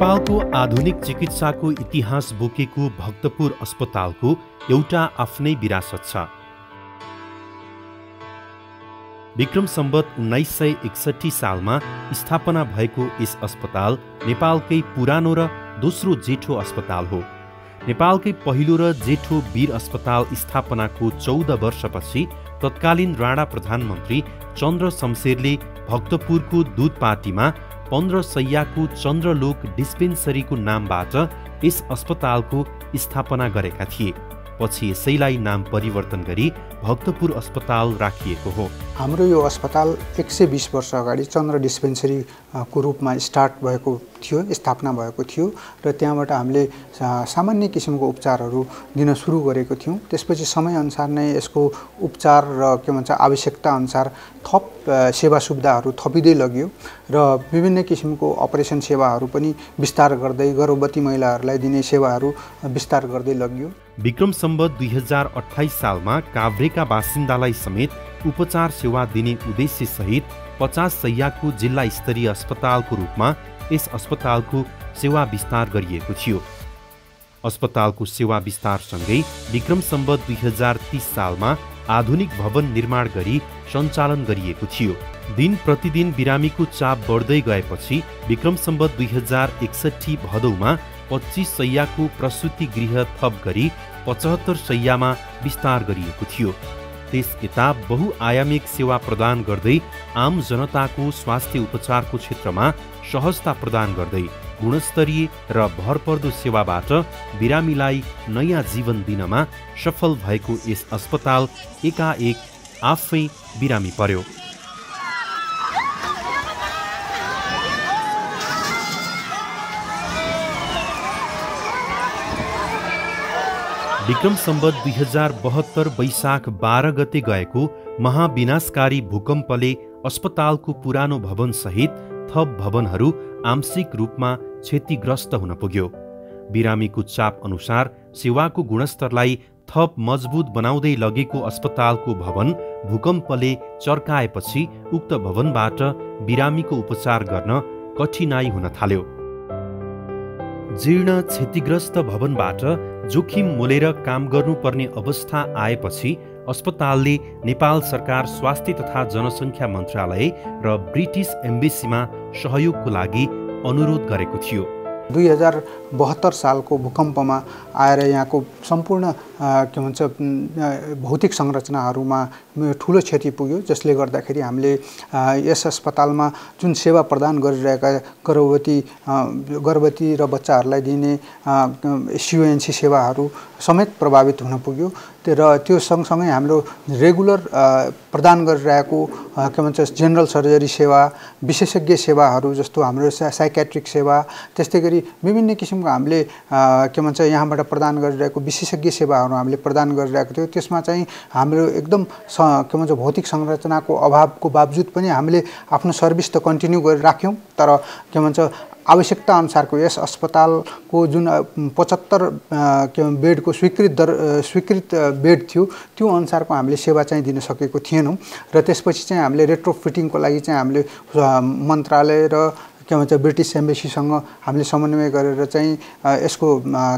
नेपालको आधुनिक चिकित्साको इतिहास बोकेको भक्तपुर अस्पतालको एउटा आफ्नै विरासत छ। विक्रम सम्वत 1961 सालमा स्थापना भएको यस अस्पताल नेपालकै पुरानो र दोस्रो जेठो अस्पताल हो। नेपालकै पहिलो र जेठो वीर अस्पताल स्थापनाको 14 वर्षपछि तत्कालीन राणा प्रधानमन्त्री चन्द्र शमशेरले भक्तपुरको दुधपाटीमा 15 शैय्याको चन्द्रलोक डिस्पेन्सरीको नामबाट यस अस्पतालको स्थापना गरेका थिए। पछि यसैलाई नाम परिवर्तन गरी भक्तपुर अस्पताल राखिएको हो। हाम्रो यो अस्पताल 120 वर्ष अगाडि चन्द्र डिस्पेन्सरी को रूपमा स्टार्ट भएको थियो, स्थापना भएको थियो र त्यहाँबाट हामीले सामान्य किसिमको उपचारहरू दिन सुरु गरेको थियौँ। त्यसपछि समयअनुसार नै यसको उपचार र के भन्छ आवश्यकता अनुसार थप सेवा सुविधाहरू थपिँदै लगियो र विभिन्न किसिमको अपरेसन सेवाहरू पनि विस्तार गर्दै गर्भवती महिलाहरूलाई दिने सेवाहरू विस्तार गर्दै लगियो। विक्रम सम्वत 2028 सालमा काभ्रेका बासिन्दालाई समेत उपचार सेवा दिने उद्देश्य सहित 50 शैय्याको जिल्ला स्तरीय अस्पतालको रूपमा यस अस्पतालको सेवा विस्तार गरिएको थियो। अस्पतालको सेवा विस्तारसँगै विक्रम सम्वत 2030 सालमा आधुनिक भवन निर्माण गरी सञ्चालन गरिएको थियो। दिन प्रतिदिन बिरामीको चाप बढ्दै गएपछि विक्रम सम्वत 2061 भदौमा 25 शैय्याको प्रसुति गृह थप गरी 75 शैय्यामा विस्तार गरिएको थियो। त्यस यता बहुआयामिक सेवा प्रदान गर्दै आम जनताको स्वास्थ्य उपचारको क्षेत्रमा सहजता प्रदान गर्दै गुणस्तरीय र भरपर्दो सेवाबाट बिरामीलाई नयाँ जीवन दिनमा सफल भएको यस अस्पताल एकाएक आफै बिरामी पर्यो। विक्रम सम्वत 2072 वैशाख 12 गते गएको महाविनाशकारी भूकम्पले अस्पतालको पुरानो भवन सहित थप भवनहरू आंशिक रूपमा क्षतिग्रस्त हुन पुग्यो। बिरामीको चाप अनुसार सेवाको गुणस्तरलाई थप मजबुत बनाउँदै लगेको अस्पतालको भवन भूकम्पले चर्काएपछि उक्त भवनबाट बिरामीको उपचार गर्न कठिनाई हुन थाल्यो। जीर्ण क्षतिग्रस्त भवनबाट जोखिम मोलेर काम गर्नुपर्ने अवस्था आएपछि अस्पतालले नेपाल सरकार स्वास्थ्य तथा जनसङ्ख्या मन्त्रालय र ब्रिटिस एम्बेसीमा सहयोगको लागि अनुरोध गरेको थियो। 2072 सालको भूकम्पमा आएर यहाँको सम्पूर्ण के भन्छ भौतिक संरचनाहरूमा ठुलो क्षति पुग्यो, जसले गर्दाखेरि हामीले यस अस्पतालमा जुन सेवा प्रदान गरिरहेका गर्भवती र बच्चाहरूलाई दिने SUNC सेवाहरू समेत प्रभावित हुन पुग्यो र त्यो सँगसँगै हाम्रो रेगुलर प्रदान गरिरहेको के भन्छ जेनरल सर्जरी सेवा, विशेषज्ञ सेवाहरू जस्तो हाम्रो साइकेट्रिक सेवा, त्यस्तै गरी विभिन्न किसिमको हामीले के भन्छ यहाँबाट प्रदान गरिरहेको विशेषज्ञ सेवाहरू हामीले प्रदान गरिरहेको थियो। त्यसमा चाहिँ हाम्रो एकदम के भन्छ भौतिक संरचनाको अभावको बावजुद पनि हामीले आफ्नो सर्भिस त कन्टिन्यू गरिराख्यौँ, तर के भन्छ आवश्यकता अनुसारको यस अस्पतालको जुन 75 बेडको स्वीकृत बेड थियो त्यो अनुसारको हामीले सेवा चाहिँ दिन सकेको थिएनौँ र त्यसपछि चाहिँ हामीले रेट्रोफिटिङको लागि चाहिँ हामीले मन्त्रालय र के भन्छ ब्रिटिस एम्बेसीसँग हामीले समन्वय गरेर चाहिँ यसको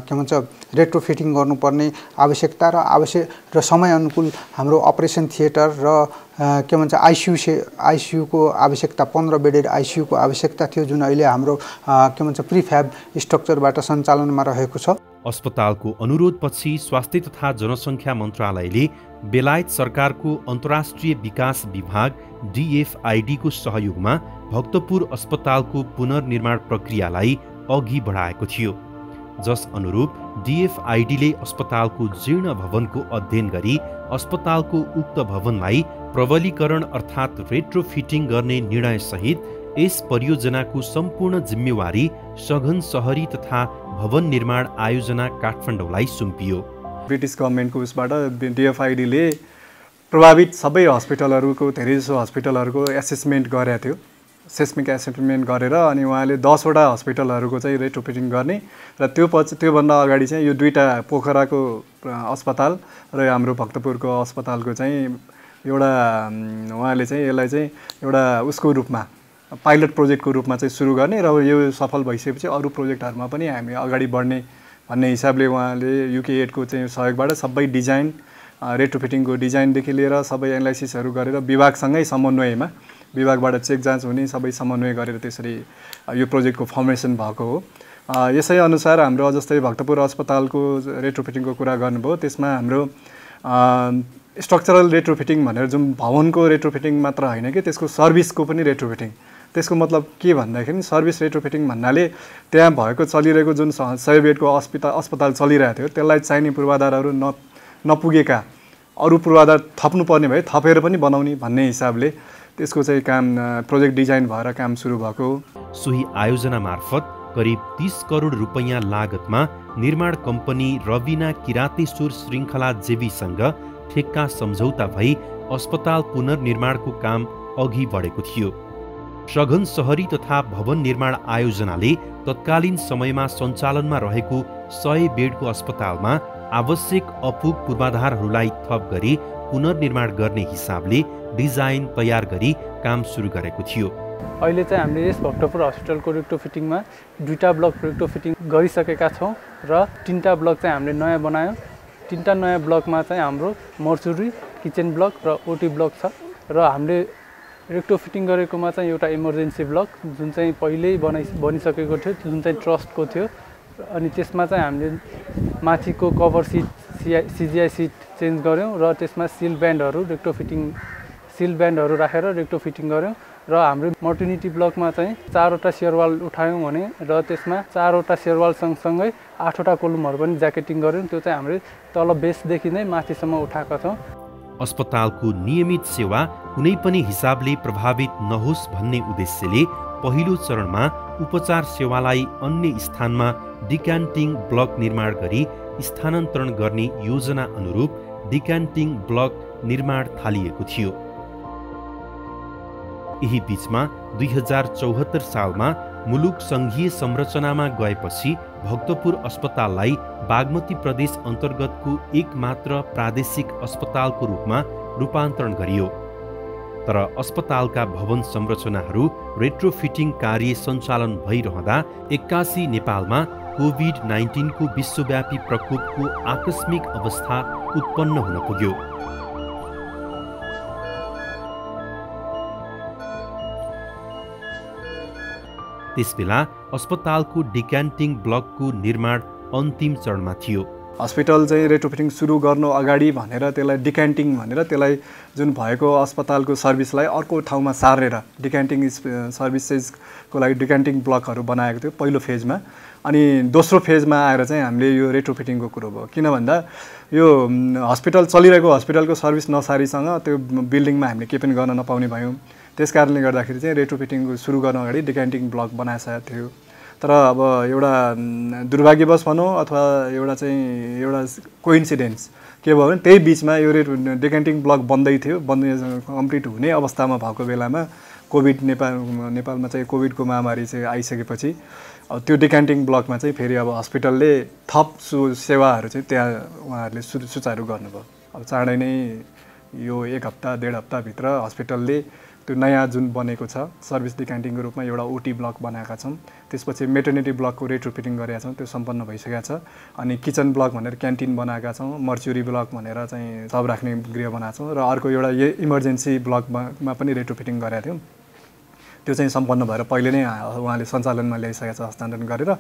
के भन्छ रेट्रोफिटिङ गर्नुपर्ने आवश्यकता र समय अनुकूल हाम्रो अपरेसन थिएटर र के भन्छ आइसियुको आवश्यकता 15 बेडेड आइसियुको आवश्यकता थियो, जुन अहिले हाम्रो के भन्छ प्रिफ्याब स्ट्रक्चरबाट सञ्चालनमा रहेको छ। अस्पतालको अनुरोधपछि स्वास्थ्य तथा जनसङ्ख्या मन्त्रालयले बेलायत सरकारको अन्तर्राष्ट्रिय विकास विभाग DFID को सहयोगमा भक्तपुर अस्पतालको पुनर्निर्माण प्रक्रियालाई अघि बढाएको थियो, जस अनुरूप DFID ले अस्पतालको जीर्ण भवनको अध्ययन गरी अस्पतालको उक्त भवनलाई प्रबलीकरण अर्थात् रेट्रोफिटिङ गर्ने निर्णय सहित यस परियोजनाको सम्पूर्ण जिम्मेवारी सघन शहरी तथा भवन निर्माण आयोजना काठमाडौँलाई सुम्पियो। ब्रिटिस गभर्मेन्टको उसबाट DFID ले प्रभावित सबै हस्पिटलहरूको धेरैजसो हस्पिटलहरूको एसेसमेन्ट गरेको थियो। सेस्मिक एसेसमेन्ट गरेर अनि उहाँले 10 वटा हस्पिटलहरूको चाहिँ रेट्रोफिटिङ गर्ने र त्योभन्दा अगाडि चाहिँ यो दुईटा पोखराको अस्पताल र हाम्रो भक्तपुरको अस्पतालको चाहिँ एउटा उहाँले चाहिँ यसलाई चाहिँ एउटा उसको रूपमा पाइलट प्रोजेक्टको रूपमा चाहिँ सुरु गर्ने र यो सफल भइसकेपछि अरू प्रोजेक्टहरूमा पनि हामी अगाडि बढ्ने भन्ने हिसाबले उहाँले युके एडको चाहिँ सहयोगबाट सबै डिजाइन रेट्रोफिटिङको डिजाइनदेखि लिएर सबै एनालाइसिसहरू गरेर विभागसँगै समन्वयमा विभागबाट चेक जाँच हुने सबै समन्वय गरेर त्यसरी यो प्रोजेक्टको फर्मेसन भएको हो। यसै अनुसार हाम्रो जस्तै भक्तपुर अस्पतालको रेट्रोफिटिङको कुरा गर्नुभयो, त्यसमा हाम्रो स्ट्रक्चरल रेट्रोफिटिङ भनेर जुन भवनको रेट्रोफिटिङ मात्र होइन कि त्यसको सर्भिसको पनि रेट्रोफिटिङ। त्यसको मतलब के भन्दाखेरि सर्भिस रेट्रोफिटिङ भन्नाले त्यहाँ भएको चलिरहेको जुन 100 बेडको अस्पताल चलिरहेको थियो त्यसलाई चाहिने पूर्वाधारहरू नपुगेका अरू पूर्वाधार थप्नुपर्ने भए थपेर पनि बनाउने भन्ने हिसाबले त्यसको चाहिँ काम प्रोजेक्ट डिजाइन भएर काम सुरु भएको हो। सोही आयोजना मार्फत करिब 30 करोड रुपैयाँ लागतमा निर्माण कम्पनी रविना किरातेश्वर श्रृङ्खला जेबीसँग ठेक्का सम्झौता भई अस्पताल पुनर्निर्माणको काम अघि बढेको थियो। सघन सहरी तथा भवन निर्माण आयोजनाले तत्कालीन समयमा सञ्चालनमा रहेको 100 बेडको अस्पतालमा आवश्यक अपुग पूर्वाधारहरूलाई थप गरी पुनर्निर्माण गर्ने हिसाबले डिजाइन तयार गरी काम सुरु गरेको थियो। अहिले चाहिँ हामीले यस भक्तपुर हस्पिटलको रेट्रोफिटिङमा 2टा ब्लक रेट्रोफिटिङ गरिसकेका छौँ र 3टा ब्लक चाहिँ हामीले नयाँ बनायौँ। 3टा नयाँ ब्लकमा चाहिँ हाम्रो मर्चुरी, किचन ब्लक र ओटी ब्लक छ र हामीले रेट्रोफिटिङ गरेकोमा चाहिँ एउटा इमर्जेन्सी ब्लक जुन चाहिँ पहिल्यै बनिसकेको थियो, जुन चाहिँ ट्रस्टको थियो। अनि त्यसमा चाहिँ हामीले माथिको cover seat CGI seat change गऱ्यौँ र त्यसमा सिल ब्यान्डहरू राखेर रेट्रोफिटिङ गऱ्यौँ र हाम्रो मर्टिनिटी ब्लकमा चाहिँ 4वटा सेयरवाल उठायौँ भने र त्यसमा 4वटा सेयरवाल सँगसँगै 8वटा कोलुमहरू पनि ज्याकेटिङ गऱ्यौँ। त्यो चाहिँ हामीले तल बेसदेखि नै माथिसम्म उठाएका छौँ। अस्पतालको नियमित सेवा कुनै पनि हिसाबले प्रभावित नहोस् भन्ने उद्देश्यले पहिलो चरणमा उपचार सेवालाई अन्य स्थानमा डिक्यान्टिङ ब्लक निर्माण गरी स्थानान्तरण गर्ने योजना अनुरूप डिक्यान्टिङ ब्लक निर्माण थालिएको थियो। यही बीचमा 2074 सालमा मुलुक सङ्घीय संरचनामा गएपछि भक्तपुर अस्पताललाई बागमती प्रदेश अन्तर्गतको एकमात्र प्रादेशिक अस्पतालको रूपमा रूपान्तरण गरियो। तर अस्पतालका भवन संरचनाहरू रेट्रोफिटिङ कार्य सञ्चालन भइरहँदा 81 नेपालमा कोभिड-19 को विश्वव्यापी प्रकोपको आकस्मिक अवस्था उत्पन्न हुन पुग्यो। त्यसबेला अस्पतालको डिक्यान्टिङ ब्लकको निर्माण अन्तिम चरणमा थियो। हस्पिटल चाहिँ रेट्रोफिटिङ सुरु गर्नु अगाडि भनेर त्यसलाई डिक्यान्टिङ भनेर त्यसलाई जुन भएको अस्पतालको सर्भिसलाई अर्को ठाउँमा सारेर डिक्यान्टिङ सर्भिसेसको लागि डिक्यान्टिङ ब्लकहरू बनाएको थियो पहिलो फेजमा। अनि दोस्रो फेजमा आएर चाहिँ हामीले यो रेट्रोफिटिङको कुरो भयो। किन भन्दा यो हस्पिटल चलिरहेको हस्पिटलको सर्भिस नसारीसँग त्यो बिल्डिङमा हामीले केही पनि गर्न नपाउने भयौँ। त्यस कारणले गर्दाखेरि चाहिँ रेट्रोफिटिङ सुरु गर्न अगाडि डिक्यान्टिङ ब्लक बनाएको थियो। तर अब एउटा दुर्भाग्यवश भनौँ अथवा एउटा कोइन्सिडेन्स के भयो भने त्यही बिचमा यो डिक्यान्टिङ ब्लक बन्दै थियो, कम्प्लिट हुने अवस्थामा भएको बेलामा कोभिड नेपालमा चाहिँ कोभिडको महामारी चाहिँ आइसकेपछि अब त्यो डिक्यान्टिङ ब्लकमा चाहिँ फेरि अब हस्पिटलले थप सेवाहरू चाहिँ त्यहाँ उहाँहरूले सुचारू गर्नुभयो। अब चाँडै नै यो 1 हप्ता 1.5 हप्ताभित्र हस्पिटलले त्यो नयाँ जुन बनेको छ सर्भिस डिक्यान्टिङको रूपमा एउटा ओटी ब्लक बनाएका छौँ। त्यसपछि मेटर्निटी ब्लकको रेट्रोफिटिङ गरेका छौँ, त्यो सम्पन्न भइसकेको छ। अनि किचन ब्लक भनेर क्यान्टिन बनाएका छौँ, मर्च्युरी ब्लक भनेर चाहिँ शव राख्ने गृह बनाएको छौँ र अर्को एउटा इमर्जेन्सी ब्लकमा पनि रेट्रोफिटिङ गरेका थियौँ। त्यो चाहिँ सम्पन्न भएर पहिले नै उहाँले सञ्चालनमा ल्याइसकेको छ हस्तान्तरण गरेर।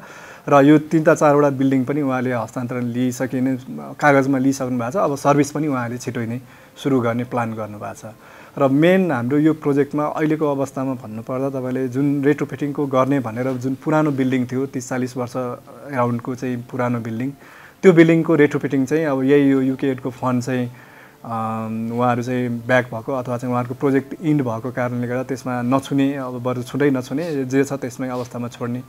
र यो 3-4वटा बिल्डिङ पनि उहाँले हस्तान्तरण कागजमा लिइसक्नु भएको छ। अब सर्भिस पनि उहाँले छिटो नै सुरु गर्ने प्लान गर्नुभएको छ। र मेन हाम्रो यो प्रोजेक्टमा अहिलेको अवस्थामा भन्नुपर्दा तपाईँले जुन रेट्रोफिटिङको गर्ने भनेर जुन पुरानो बिल्डिङ थियो 30-40 वर्ष एराउन्डको चाहिँ पुरानो बिल्डिङ, त्यो बिल्डिङको रेट्रोफिटिङ चाहिँ अब यही यो युके एडको फन्ड चाहिँ उहाँहरू चाहिँ ब्याक भएको अथवा चाहिँ उहाँहरूको प्रोजेक्ट इन्ड भएको कारणले गर्दा त्यसमा नछुने, अब बरु छुँदै नछुने जे छ त्यसमै अवस्थामा छोड्ने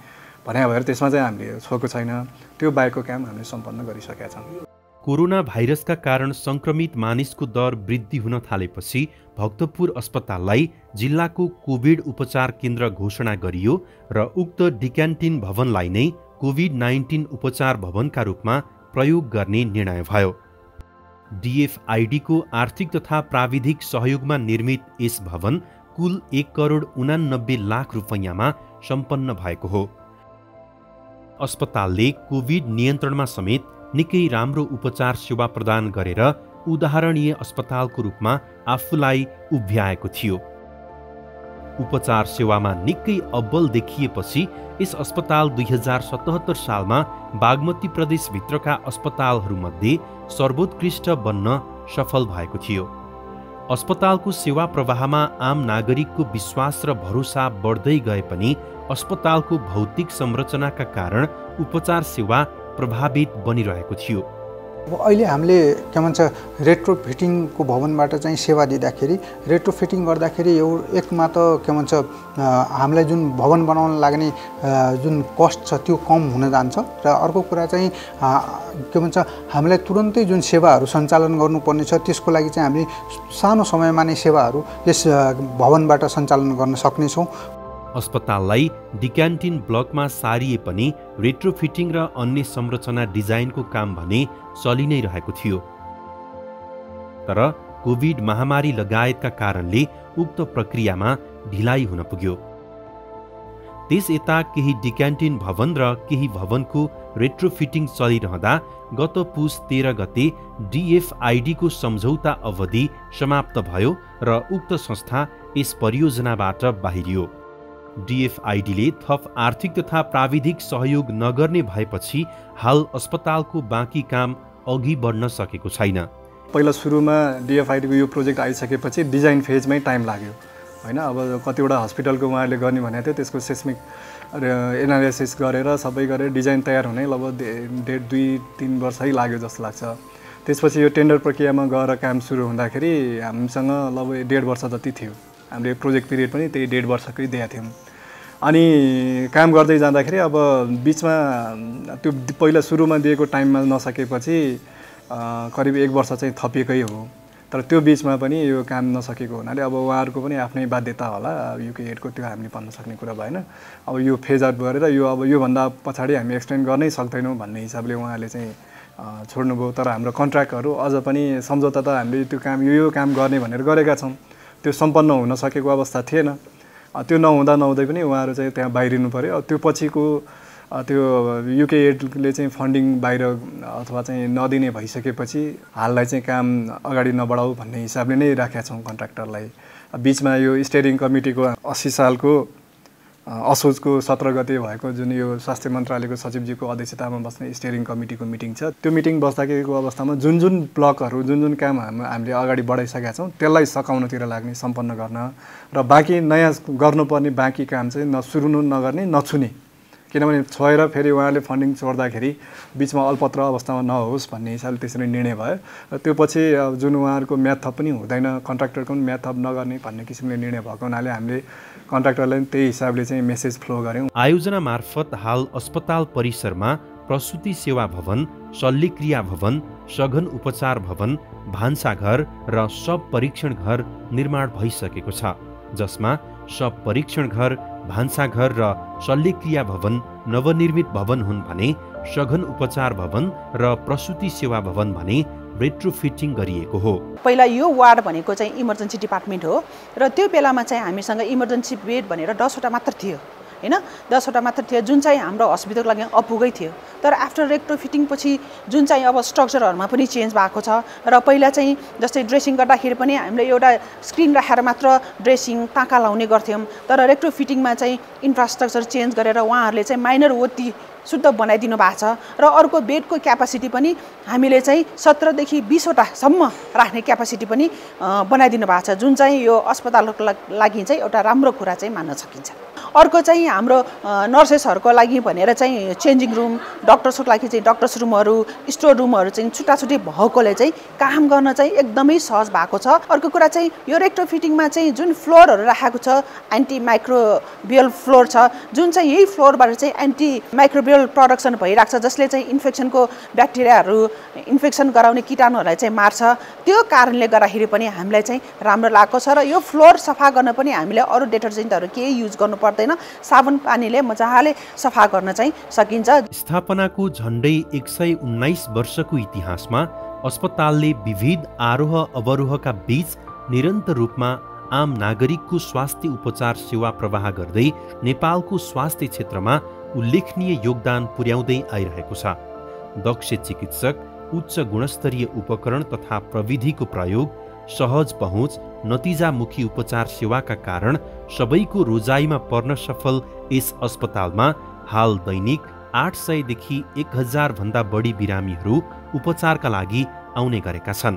भने भएर त्यसमा चाहिँ हामीले छोएको छैन। त्यो बाहेकको काम हामीले सम्पन्न गरिसकेका छौँ। कोरोना भाइरसका कारण संक्रमित मानिसको दर वृद्धि हुन थालेपछि भक्तपुर अस्पताललाई जिल्लाको कोभिड उपचार केन्द्र घोषणा गरियो र उक्त डिक्यान्टिन भवनलाई नै कोभिड-19 उपचार भवनका रूपमा प्रयोग गर्ने निर्णय भयो। DFID को आर्थिक तथा प्राविधिक सहयोगमा निर्मित यस भवन कुल 1,89,00,00,000 रुपैयाँमा सम्पन्न भएको हो। अस्पतालले कोभिड नियन्त्रणमा समेत निकै राम्रो उपचार सेवा प्रदान गरेर उदाहरणीय अस्पतालको रूपमा आफूलाई उभ्याएको थियो। उपचार सेवामा निकै अब्बल देखिएपछि यस अस्पताल 2077 सालमा बागमती प्रदेशभित्रका अस्पतालहरूमध्ये सर्वोत्कृष्ट बन्न सफल भएको थियो। अस्पतालको सेवा प्रवाहमा आम नागरिकको विश्वास र भरोसा बढ्दै गए पनि अस्पतालको भौतिक संरचनाका कारण उपचार सेवा प्रभावित बनिरहेको थियो। अब अहिले हामीले के भन्छ रेट्रोफिटिङको भवनबाट चाहिँ सेवा दिँदाखेरि रेट्रोफिटिङ गर्दाखेरि एकमा त के भन्छ हामीलाई जुन भवन बनाउन लाग्ने जुन कस्ट छ त्यो कम हुन जान्छ र अर्को कुरा चाहिँ के भन्छ हामीलाई तुरन्तै जुन सेवाहरू सञ्चालन गर्नुपर्ने छ त्यसको लागि चाहिँ हामी सानो समयमा नै सेवाहरू यस भवनबाट सञ्चालन गर्न सक्नेछौँ। अस्पताललाई डिक्यान्टिन ब्लकमा सारिए पनि रेट्रोफिटिङ र अन्य संरचना डिजाइनको काम भने चलि नै रहेको थियो। तर कोभिड महामारी लगायतका कारणले उक्त प्रक्रियामा ढिलाइ हुन पुग्यो। त्यस यता केही डिक्यान्टिन भवन र केही भवनको रेट्रोफिटिङ चलिरहँदा गत पुस 13 गते DFID को सम्झौता अवधि समाप्त भयो र उक्त संस्था यस परियोजनाबाट बाहिरियो। DFID ले थप आर्थिक तथा प्राविधिक सहयोग नगर्ने भएपछि हाल अस्पतालको बाँकी काम अघि बढ्न सकेको छैन। पहिला सुरुमा DFID को यो प्रोजेक्ट आइसकेपछि डिजाइन फेजमै टाइम लाग्यो हैन। अब कतिवटा हस्पिटलको उहाँहरूले गर्ने भनेको थियो, त्यसको सेस्मिक एनालिसिस गरेर सबै गरेर डिजाइन तयार हुनै लगभग 1.5-2-3 वर्षै लाग्यो जस्तो लाग्छ। त्यसपछि यो टेन्डर प्रक्रियामा गएर काम सुरु हुँदाखेरि हामीसँग लगभग 1.5 वर्ष जति थियो। हामीले प्रोजेक्ट पिरियड पनि त्यही 1.5 वर्षकै दिएका थियौँ। अनि काम गर्दै जाँदाखेरि अब बिचमा त्यो पहिला सुरुमा दिएको टाइममा नसकेपछि करिब 1 वर्ष चाहिँ थपिएकै हो। तर त्यो बिचमा पनि यो काम नसकेको हुनाले अब उहाँहरूको पनि आफ्नै बाध्यता होला, युके एडको त्यो हामीले भन्न सक्ने कुरा भएन। अब यो फेज आउट गरेर यो अब योभन्दा पछाडि हामी एक्सटेन्ड गर्नै सक्दैनौँ भन्ने हिसाबले उहाँले चाहिँ छोड्नुभयो। तर हाम्रो कन्ट्र्याक्टहरू अझ पनि सम्झौता त हामीले त्यो काम यो काम गर्ने भनेर गरेका छौँ, त्यो सम्पन्न हुन सकेको अवस्था थिएन। त्यो नहुँदै पनि उहाँहरू चाहिँ त्यहाँ बाहिरिनु पर्यो। त्यो पछिको त्यो युके एडले चाहिँ फन्डिङ बाहिर अथवा चाहिँ नदिने भइसकेपछि हाललाई चाहिँ काम अगाडि नबढाऊ भन्ने हिसाबले नै राखेका छौँ कन्ट्र्याक्टरलाई। बिचमा यो स्टेयरिङ कमिटीको 80 सालको असोजको 17 गते भएको जुन यो स्वास्थ्य मन्त्रालयको सचिवजीको अध्यक्षतामा बस्ने स्टेयरिङ कमिटीको मिटिङ छ, त्यो मिटिङ बस्दाखेरिको अवस्थामा जुन ब्लकहरू जुन काम हामीले अगाडि बढाइसकेका छौँ त्यसलाई सकाउनतिर लाग्ने, सम्पन्न गर्न र बाँकी नयाँ गर्नुपर्ने बाँकी काम चाहिँ सुरु नगर्ने, नछुने। किनभने छोएर फेरि उहाँले फन्डिङ छोड्दाखेरि बिचमा अल्पत्र अवस्थामा नहोस् भन्ने हिसाबले त्यसरी निर्णय भयो। र त्यो पछि जुन उहाँहरूको म्याद थप पनि हुँदैन, कन्ट्र्याक्टरको पनि म्याद थप नगर्ने भन्ने किसिमले निर्णय भएको हुनाले हामीले कन्ट्र्याक्टरलाई त्यही हिसाबले चाहिँ मेसेज फ्लो गऱ्यौँ। आयोजना मार्फत हाल अस्पताल परिसरमा प्रसुति सेवा भवन, शल्यक्रिया भवन, सघन उपचार भवन, भान्साघर र शव परीक्षण घर निर्माण भइसकेको छ, जसमा शव परीक्षण घर, भान्साघर र शल्यक्रिया भवन नवनिर्मित भवन हुन् भने सघन उपचार भवन र प्रसुति सेवा भवन भने रेट्रोफिटिङ गरिएको हो। पहिला यो वार्ड भनेको चाहिँ इमर्जेन्सी डिपार्टमेन्ट हो र त्यो बेलामा चाहिँ हामीसँग इमर्जेन्सी बेड भनेर 10 वटा मात्र थियो हैन, 10 वटा मात्र थियो, जुन चाहिँ हाम्रो हस्पिटलको लागि अपुगै थियो। तर आफ्टर रेट्रोफिटिङ पछि जुन चाहिँ अब स्ट्रक्चरहरूमा पनि चेन्ज भएको छ र पहिला चाहिँ जस्तै ड्रेसिङ गर्दाखेरि पनि हामीले एउटा स्क्रिन राखेर मात्र ड्रेसिङ टाँका लाउने गर्थ्यौँ। तर रेट्रोफिटिङमा चाहिँ इन्फ्रास्ट्रक्चर चेन्ज गरेर उहाँहरूले चाहिँ माइनर ओटी शुद्ध बनाइदिनु भएको छ र अर्को बेडको क्यापासिटी पनि हामीले चाहिँ 17 देखि 20 वटासम्म राख्ने क्यापासिटी पनि बनाइदिनु भएको छ, जुन चाहिँ यो अस्पतालको लागि चाहिँ एउटा राम्रो कुरा चाहिँ मान्न सकिन्छ। अर्को चाहिँ हाम्रो नर्सेसहरूको लागि भनेर चाहिँ चेन्जिङ रुम, डक्टर्सको लागि चाहिँ डक्टर्स रुमहरू, स्टोर रुमहरू चाहिँ छुट्टाछुट्टै भएकोले चाहिँ काम गर्न चाहिँ एकदमै सहज भएको छ। अर्को कुरा चाहिँ यो रेट्रोफिटिङमा चाहिँ जुन फ्लोरहरू राखेको छ एन्टी माइक्रोबियल फ्लोर छ, जुन चाहिँ यही फ्लोरबाट चाहिँ एन्टी माइक्रोबियल प्रोडक्सन भइरहेको छ, जसले चाहिँ इन्फेक्सनको ब्याक्टेरियाहरू, इन्फेक्सन गराउने कीटाणुहरूलाई चाहिँ मार्छ। त्यो कारणले गर्दाखेरि पनि हामीलाई चाहिँ राम्रो लागेको छ र यो फ्लोर सफा गर्न पनि हामीले अरू डिटर्जेन्टहरू केही युज गर्नु पर्दैन, साबुन पानीले मजाले सफा गर्न चाहिँ सकिन्छ। स्थापनाको झन्डै 119 वर्षको इतिहासमा अस्पतालले विविध आरोह अवरोहका बीच निरन्तर रूपमा आम नागरिकको स्वास्थ्य उपचार सेवा प्रवाह गर्दै नेपालको स्वास्थ्य क्षेत्रमा उल्लेखनीय योगदान पुर्याउँदै आइरहेको छ। दक्ष चिकित्सक, उच्च गुणस्तरीय उपकरण तथा प्रविधिको प्रयोग, सहज पहुँच, नतिजामुखी उपचार सेवाका कारण सबैको रोजाइमा पर्न सफल यस अस्पतालमा हाल दैनिक 800 देखि 1000 भन्दा बढी बिरामीहरू उपचारका लागि आउने गरेका छन्।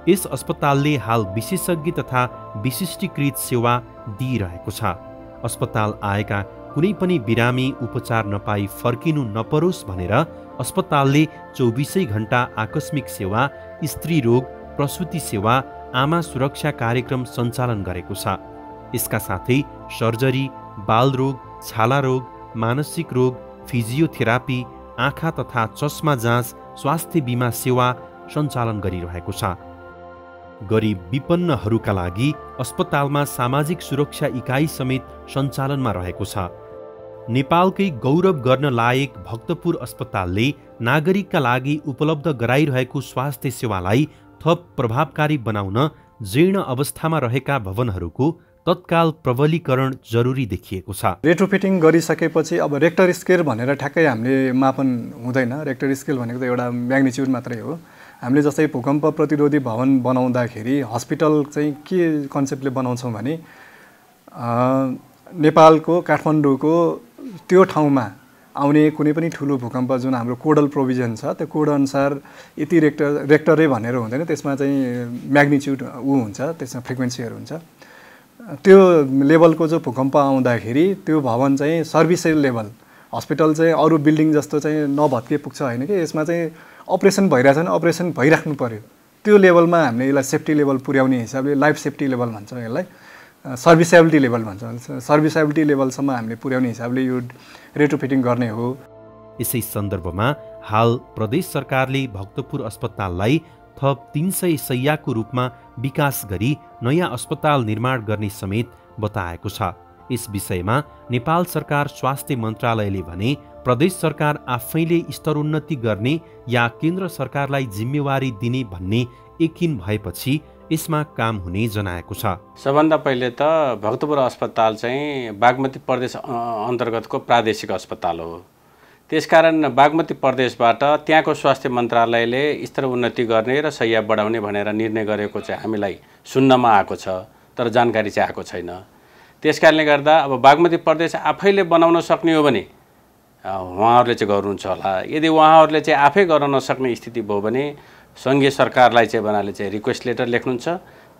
यस अस्पतालले हाल विशेषज्ञ तथा विशिष्टीकृत सेवा दिइरहेको छ। अस्पताल आएका कुनै पनि बिरामी उपचार नपाई फर्किनु नपरोस् भनेर अस्पतालले 24 घण्टा आकस्मिक सेवा, स्त्री रोग, प्रसुति सेवा, आमा सुरक्षा कार्यक्रम सञ्चालन गरेको छ। यसका साथै सर्जरी, बालरोग, छाला रोग, मानसिक रोग, फिजियोथेरापी, आँखा तथा चस्मा जाँच, स्वास्थ्य बीमा सेवा सञ्चालन गरिरहेको छ। गरिब विपन्नहरूका लागि अस्पतालमा सामाजिक सुरक्षा इकाइ समेत सञ्चालनमा रहेको छ। नेपालकै गौरव गर्न लायक भक्तपुर अस्पतालले नागरिकका लागि उपलब्ध गराइरहेको स्वास्थ्य सेवालाई थप प्रभावकारी बनाउन जीर्ण अवस्थामा रहेका भवनहरूको तत्काल प्रबलीकरण जरुरी देखिएको छ। रेट्रोफिटिङ गरिसकेपछि अब रेक्टर स्केल भनेर ठ्याक्कै हामीले मापन हुँदैन। रेक्टर स्केल भनेको त एउटा म्याग्निच्युड मात्रै हो। हामीले जस्तै भूकम्प प्रतिरोधी भवन बनाउँदाखेरि हस्पिटल चाहिँ के कन्सेप्टले बनाउँछौँ भने नेपालको काठमाडौँको त्यो ठाउँमा आउने कुनै पनि ठुलो भूकम्प जुन हाम्रो कोडल प्रोभिजन छ त्यो कोड अनुसार यति रेक्टरै भनेर हुँदैन, त्यसमा चाहिँ म्याग्निच्युड हुन्छ, त्यसमा फ्रिक्वेन्सीहरू हुन्छ। त्यो लेभलको जो भूकम्प आउँदाखेरि त्यो भवन चाहिँ सर्भिसेल लेभल, हस्पिटल चाहिँ अरू बिल्डिङ जस्तो चाहिँ नभत्के पुग्छ होइन कि, यसमा चाहिँ अपरेसन भइरहेछ भने अपरेसन भइराख्नु पर्यो। त्यो लेभलमा हामीले यसलाई सेफ्टी लेभल पुर्याउने हिसाबले लाइफ सेफ्टी लेभल भन्छ, यसलाई सर्भिसेबिलिटी लेभल भन्छ। सर्भिसेबिलिटी लेभलसम्म हामीले पुर्याउने हिसाबले यो रेट्रोफिटिङ गर्ने हो। यसै सन्दर्भमा हाल प्रदेश सरकारले भक्तपुर अस्पताललाई थप 300 शैय्याको रूपमा विकास गरी नयाँ अस्पताल निर्माण गर्ने समेत बताएको छ। यस विषयमा नेपाल सरकार स्वास्थ्य मन्त्रालयले भने प्रदेश सरकार आफैले स्तरोन्नति गर्ने या केन्द्र सरकारलाई जिम्मेवारी दिने भन्ने यकिन भएपछि यसमा काम हुने जनाएको छ। सबभन्दा पहिले त भक्तपुर अस्पताल चाहिँ बागमती प्रदेश अन्तर्गतको प्रादेशिक अस्पताल हो। त्यसकारण बागमती प्रदेशबाट त्यहाँको स्वास्थ्य मन्त्रालयले स्तर उन्नति गर्ने र शैय्या बढाउने भनेर निर्णय गरेको चाहिँ हामीलाई सुन्नमा आएको छ, तर जानकारी चाहिँ आएको छैन। त्यसकारणले गर्दा अब बागमती प्रदेश आफैले बनाउन सक्ने हो भने उहाँहरूले चाहिँ गर्नुहुन्छ होला। यदि उहाँहरूले चाहिँ आफै गर्न नसक्ने स्थिति भयो भने सङ्घीय सरकारलाई चाहिँ बनाले चाहिँ रिक्वेस्ट लेटर लेख्नुहुन्छ।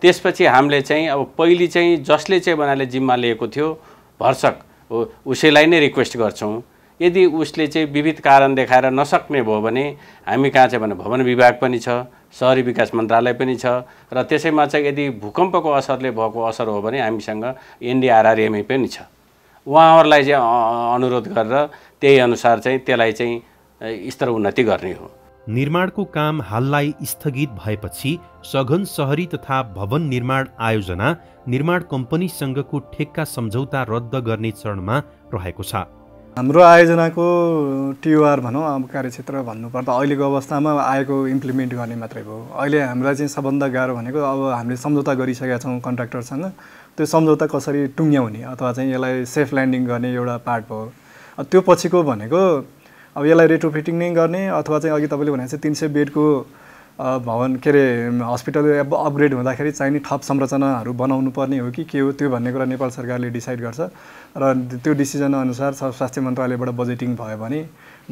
त्यसपछि हामीले चाहिँ अब पहिले चाहिँ जसले चाहिँ बनाले जिम्मा लिएको थियो भरसक उसैलाई नै रिक्वेस्ट गर्छौँ। यदि उसले चाहिँ विविध कारण देखाएर नसक्ने भयो भने हामी कहाँ चाहिँ भने भवन विभाग पनि छ, शहरी विकास मन्त्रालय पनि छ र त्यसैमा चाहिँ यदि भूकम्पको असरले भएको असर हो भने हामीसँग एनडीआरआरएमए पनि छ। उहाँहरूलाई चाहिँ अनुरोध गरेर त्यही अनुसार चाहिँ त्यसलाई चाहिँ स्तर उन्नति गर्ने हो। निर्माणको काम हाललाई स्थगित भएपछि सघन शहरी तथा भवन निर्माण आयोजना निर्माण कम्पनीसँगको ठेक्का सम्झौता रद्द गर्ने चरणमा रहेको छ। हाम्रो आयोजनाको टिओआर भनौँ, अब कार्यक्षेत्र भन्नुपर्दा अहिलेको अवस्थामा आएको इम्प्लिमेन्ट गर्ने मात्रै भयो। अहिले हामीलाई चाहिँ सबभन्दा गाह्रो भनेको अब हामीले सम्झौता गरिसकेका छौँ कन्ट्र्याक्टरसँग, त्यो सम्झौता कसरी टुङ्ग्याउने अथवा चाहिँ यसलाई सेफ ल्यान्डिङ गर्ने एउटा पार्ट भयो। त्यो पछिको भनेको अब यसलाई रेट्रोफिटिङ नै गर्ने अथवा चाहिँ अघि तपाईँले भने चाहिँ 300 बेडको भवन के अरे हस्पिटल अपग्रेड हुँदाखेरि चाहिने थप संरचनाहरू बनाउनु पर्ने हो कि के हो त्यो भन्ने कुरा नेपाल सरकारले डिसाइड गर्छ र त्यो डिसिजन अनुसार स्वास्थ्य मन्त्रालयबाट बजेटिङ भयो भने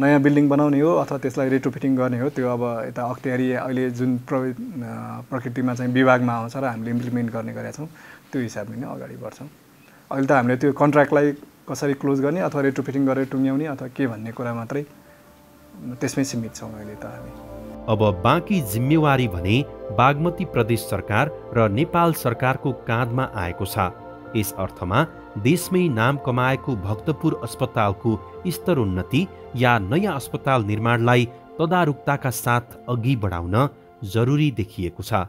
नयाँ बिल्डिङ बनाउने हो अथवा त्यसलाई रेट्रोफिटिङ गर्ने हो। त्यो अब यता अख्तियारी अहिले जुन प्रकृतिमा चाहिँ विभागमा आउँछ र हामीले इम्प्लिमेन्ट गर्ने गरेका छौँ त्यो हिसाबले नै अगाडि बढ्छौँ। अहिले त हामीले त्यो कन्ट्र्याक्टलाई कसरी क्लोज गर्ने अथवा रेट्रोफिटिङ गरेर टुङ्ग्याउने अथवा के भन्ने कुरा मात्रै त्यसमै सीमित छौँ अहिले त हामी। अब बाँकी जिम्मेवारी भने बागमती प्रदेश सरकार र नेपाल सरकारको काँधमा आएको छ। यस अर्थमा देशमै नाम कमाएको भक्तपुर अस्पतालको स्तरोन्नति या नयाँ अस्पताल निर्माणलाई तदारुकताका साथ अघि बढाउन जरुरी देखिएको छ।